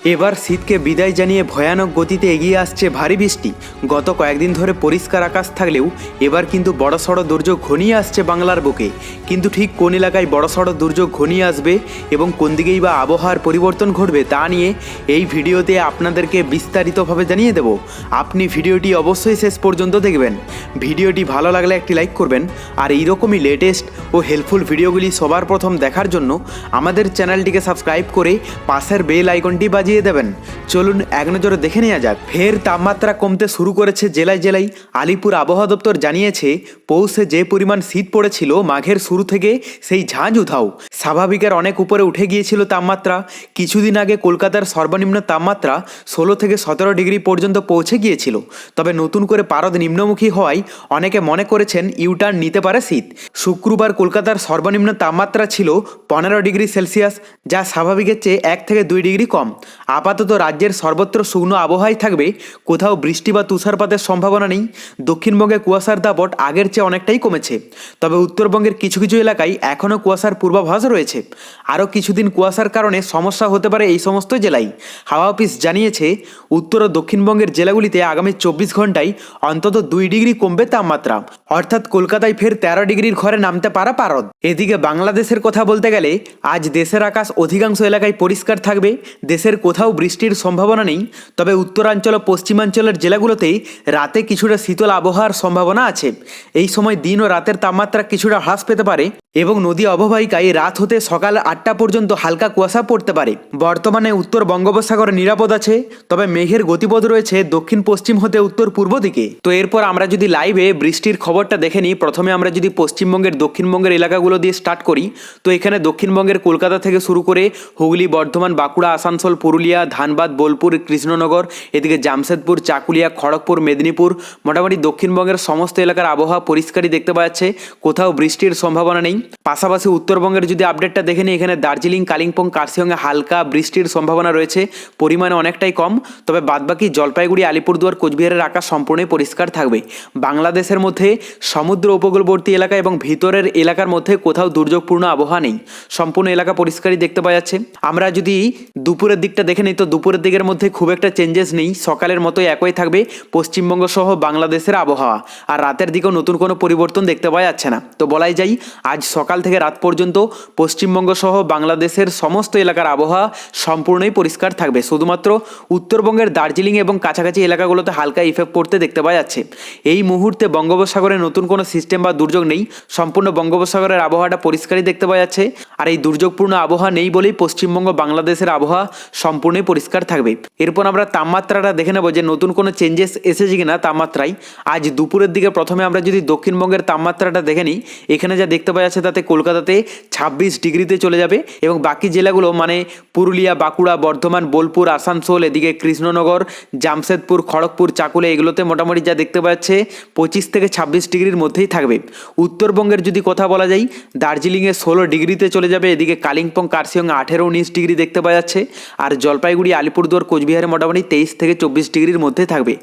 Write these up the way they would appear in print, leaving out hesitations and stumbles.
এবার শীতকে বিদায় জানিয়ে ভয়ানক গতিতে এগিয়ে আসছে ভারী বৃষ্টি। গত কয়েকদিন ধরে পরিষ্কার আকাশ থাকলেও এবার কিন্তু বড়সড় দুর্যোগ ঘনিয়ে আসছে বাংলার বুকে। কিন্তু ঠিক কোন এলাকায় বড়সড় দুর্যোগ ঘনিয়ে আসবে এবং কোন দিকেই বা আবহাওয়ার পরিবর্তন ঘটবে তা নিয়ে এই ভিডিওতে আপনাদেরকে বিস্তারিতভাবে জানিয়ে দেব। আপনি ভিডিওটি অবশ্যই শেষ পর্যন্ত দেখবেন। ভিডিওটি ভালো লাগলে একটি লাইক করবেন, আর এইরকমই লেটেস্ট ও হেল্পফুল ভিডিওগুলি সবার প্রথম দেখার জন্য আমাদের চ্যানেলটিকে সাবস্ক্রাইব করে পাশের বেল আইকনটি বাজিয়ে দেবেন। চলুন এক নজরে দেখে নেওয়া যাক। ফের তাপমাত্রা কমতে শুরু করেছে জেলায় জেলায়। আলিপুর আবহাওয়া দপ্তর জানিয়েছে, পৌষে যে পরিমাণ শীত পড়েছিল মাঘের শুরু থেকে সেই ঝাঁঝ উধাও। স্বাভাবিকের অনেক উপরে উঠে গিয়েছিল তাপমাত্রা। কিছুদিন আগে কলকাতার সর্বনিম্ন তাপমাত্রা 16 থেকে 17 ডিগ্রি পর্যন্ত পৌঁছে গিয়েছিল। তবে নতুন করে পারদ নিম্নমুখী হওয়ায় অনেকে মনে করেছেন ইউটার্ন নিতে পারে শীত। শুক্রবার কলকাতার সর্বনিম্ন তাপমাত্রা ছিল 15 ডিগ্রি সেলসিয়াস, যা স্বাভাবিকের চেয়ে 1 থেকে 2 ডিগ্রি কম। আপাতত রাজ্যের সর্বত্র শুকনো আবহাওয়াই থাকবে, কোথাও বৃষ্টি বা তুষারপাতের সম্ভাবনা নেই। দক্ষিণবঙ্গে কুয়াশার দাপট আগের চেয়ে অনেকটাই কমেছে, তবে উত্তরবঙ্গের কিছু কিছু এলাকায় এখনও কুয়াশার পূর্বাভাস রয়েছে। আরও কিছুদিন কুয়াশার কারণে সমস্যা হতে পারে এই সমস্ত জেলায়। হাওয়া অফিস জানিয়েছে, উত্তর ও দক্ষিণবঙ্গের জেলাগুলিতে আগামী 24 ঘন্টায় অন্তত 2 ডিগ্রি কমবে তাপমাত্রা, অর্থাৎ কলকাতায় ফের 13 ডিগ্রির ঘরে নামতে পারা পারদ। এদিকে বাংলাদেশের কথা বলতে গেলে আজ দেশের আকাশ অধিকাংশ এলাকায় পরিষ্কার থাকবে। দেশের কোথাও বৃষ্টির সম্ভাবনা নেই, তবে উত্তরাঞ্চল ও পশ্চিমাঞ্চলের জেলাগুলোতে রাতে কিছুটা শীতল আবহাওয়ার সম্ভাবনা আছে। এই সময় দিন ও রাতের তাপমাত্রা কিছুটা হ্রাস পেতে পারে এবং নদী অববাহিকায় রাত হতে সকাল 8টা পর্যন্ত হালকা কুয়াশা পড়তে পারে। বর্তমানে উত্তর বঙ্গোপসাগর নিরাপদ আছে, তবে মেঘের গতিপথ রয়েছে দক্ষিণ পশ্চিম হতে উত্তর পূর্ব দিকে। তো এরপর আমরা যদি লাইভে বৃষ্টির খবরটা দেখে নিই, প্রথমে আমরা যদি পশ্চিমবঙ্গের দক্ষিণবঙ্গের এলাকাগুলো দিয়ে স্টার্ট করি, তো এখানে দক্ষিণবঙ্গের কলকাতা থেকে শুরু করে হুগলি, বর্ধমান, বাঁকুড়া, আসানসোল, পুরুলিয়া, ধানবাদ, বোলপুর, কৃষ্ণনগর, এদিকে জামশেদপুর, চাকুলিয়া, খড়গপুর, মেদিনীপুর, মোটামুটি দক্ষিণবঙ্গের সমস্ত এলাকার আবহাওয়া পরিষ্কারই দেখতে পাওয়া যাচ্ছে, কোথাও বৃষ্টির সম্ভাবনা নেই। পাশাপাশি উত্তরবঙ্গের যদি আপডেটটা দেখে নিই, এখানে দার্জিলিং, কালিম্পং, কার্শিয়ংয়ে হালকা বৃষ্টির সম্ভাবনা রয়েছে, পরিমাণে অনেকটাই কম। তবে বাদবাকি জলপাইগুড়ি, আলিপুরদুয়ার, কোচবিহারের আকাশ সম্পূর্ণই পরিষ্কার থাকবে। বাংলাদেশের মধ্যে সমুদ্র উপকূলবর্তী এলাকা এবং ভিতরের এলাকার মধ্যে কোথাও দুর্যোগপূর্ণ আবহাওয়া নেই, সম্পূর্ণ এলাকা পরিষ্কারই দেখতে পাওয়া যাচ্ছে। আমরা যদি দুপুরের দিকটা দেখে নিই, তো দুপুরের দিকের মধ্যে খুব একটা চেঞ্জেস নেই, সকালের মতোই একই থাকবে পশ্চিমবঙ্গ সহ বাংলাদেশের আবহাওয়া। আর রাতের দিকেও নতুন কোনো পরিবর্তন দেখতে পাওয়া যাচ্ছে না। তো বলাই যায় আজ সকাল থেকে রাত পর্যন্ত পশ্চিমবঙ্গ সহ বাংলাদেশের সমস্ত এলাকার আবহাওয়া সম্পূর্ণই পরিষ্কার থাকবে। শুধুমাত্র উত্তরবঙ্গের দার্জিলিং এবং কাছাকাছি এলাকাগুলোতে হালকা ইফেক্ট পড়তে দেখতে পাওয়া যাচ্ছে। এই মুহূর্তে বঙ্গোপসাগরে নতুন কোনো সিস্টেম বা দুর্যোগ নেই, সম্পূর্ণ বঙ্গোপসাগরের আবহাওয়াটা পরিষ্কারই দেখতে পাওয়া যাচ্ছে। আর এই দুর্যোগপূর্ণ আবহাওয়া নেই বলেই পশ্চিমবঙ্গ বাংলাদেশের আবহাওয়া সম্পূর্ণই পরিষ্কার থাকবে। এরপর আমরা তাপমাত্রাটা দেখে নেব যে নতুন কোনো চেঞ্জেস এসেছে কিনা তাপমাত্রায়। আজ দুপুরের দিকে প্রথমে আমরা যদি দক্ষিণবঙ্গের তাপমাত্রাটা দেখে নিই, এখানে যা দেখতে পাওয়া যাচ্ছে তাতে কলকাতাতে 26 ডিগ্রিতে চলে যাবে এবং বাকি জেলাগুলো মানে পুরুলিয়া, বাঁকুড়া, বর্ধমান, বোলপুর, আসানসোল, এদিকে কৃষ্ণনগর, জামশেদপুর, খড়গপুর, চাকুলিয়া এগুলোতে মোটামুটি যা দেখতে পাওয়া যাচ্ছে 25 থেকে 26 ডিগ্রির মধ্যেই থাকবে। উত্তরবঙ্গের যদি কথা বলা যায়, দার্জিলিংয়ে 16 ডিগ্রিতে চলে যাবে, এদিকে কালিম্পং, কার্শিয়ংয়ে 18-19 ডিগ্রি দেখতে পাওয়া যাচ্ছে। আর জলপাইগুড়ি, আলিপুরদুয়ার, কোচবিহারে মোটামুটি 23 থেকে 24 ডিগ্রির মধ্যে থাকবে।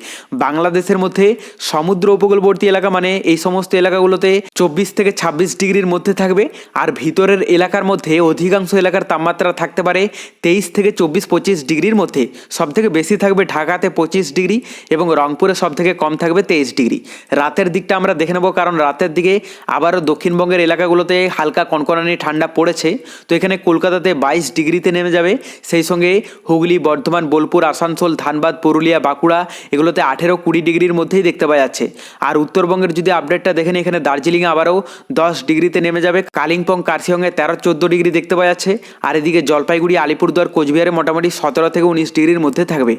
বাংলাদেশের মধ্যে সমুদ্র উপকূলবর্তী এলাকা মানে এই সমস্ত এলাকাগুলোতে 24 থেকে 26 ডিগ্রির মধ্যে থাকবে। আর ভিতরের এলাকার মধ্যে অধিকাংশ এলাকার তাপমাত্রা থাকতে পারে 23 থেকে 24-25 ডিগ্রির মধ্যে। সবথেকে বেশি থাকবে ঢাকাতে 25 ডিগ্রি এবং রংপুরে সবথেকে কম থাকবে 23 ডিগ্রি। রাতের দিকটা আমরা দেখে নেব, কারণ রাতের দিকে আবারও দক্ষিণবঙ্গের এলাকাগুলোতে হালকা কনকনানি ঠান্ডা পড়েছে। তো এখানে কলকাতাতে 22 ডিগ্রিতে নেমে যাবে, সেই সঙ্গে হুগলি, বর্ধমান, বোলপুর, আসানসোল, ধানবাদ, পুরুলিয়া, বাঁকুড়া এগুলোতে 18-20 ডিগ্রির মধ্যেই দেখতে পাওয়া যাচ্ছে। আর উত্তরবঙ্গের যদি আপডেটটা দেখেন, এখানে দার্জিলিংয়ে আবারও 10 ডিগ্রিতে নেমে যাবে, কালিম্পং, কার্শিয়ংয়ে 13-14 ডিগ্রি দেখতে পাওয়া যাচ্ছে। আর এদিকে জলপাইগুড়ি, আলিপুরদুয়ার, কোচবিহারে মোটামুটি 17 থেকে 19 ডিগ্রির মধ্যে থাকবে।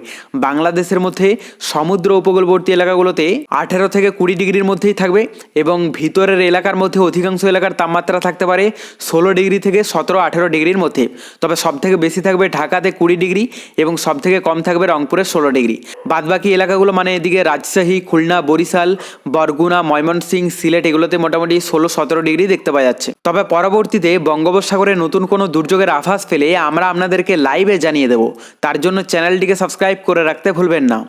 বাংলাদেশের মধ্যে সমুদ্র উপকূলবর্তী এলাকাগুলোতে 18 থেকে 20 ডিগ্রির মধ্যেই থাকবে এবং ভিতরের এলাকার মধ্যে অধিকাংশ এলাকার তাপমাত্রা থাকতে পারে 16 ডিগ্রি থেকে 17-18 ডিগ্রির মধ্যে। তবে সবথেকে বেশি থাকবে ঢাকাতে 20 ডিগ্রি এবং সবথেকে কম থাকবে রংপুরে 16 ডিগ্রি। বাদবাকি এলাকাগুলো মানে এদিকে রাজশাহী, খুলনা, বরিশাল, বরগুনা, ময়মনসিংহ, সিলেট এগুলোতে মোটামুটি 16-17 ডিগ্রি দেখতে পাওয়া যাচ্ছে। তবে পরবর্তীতে বঙ্গোপসাগরে নতুন কোনো দুর্যোগের আভাস পেলে আমরা আপনাদেরকে লাইভে জানিয়ে দেব। তার জন্য চ্যানেলটিকে সাবস্ক্রাইব করে রাখতে ভুলবেন না।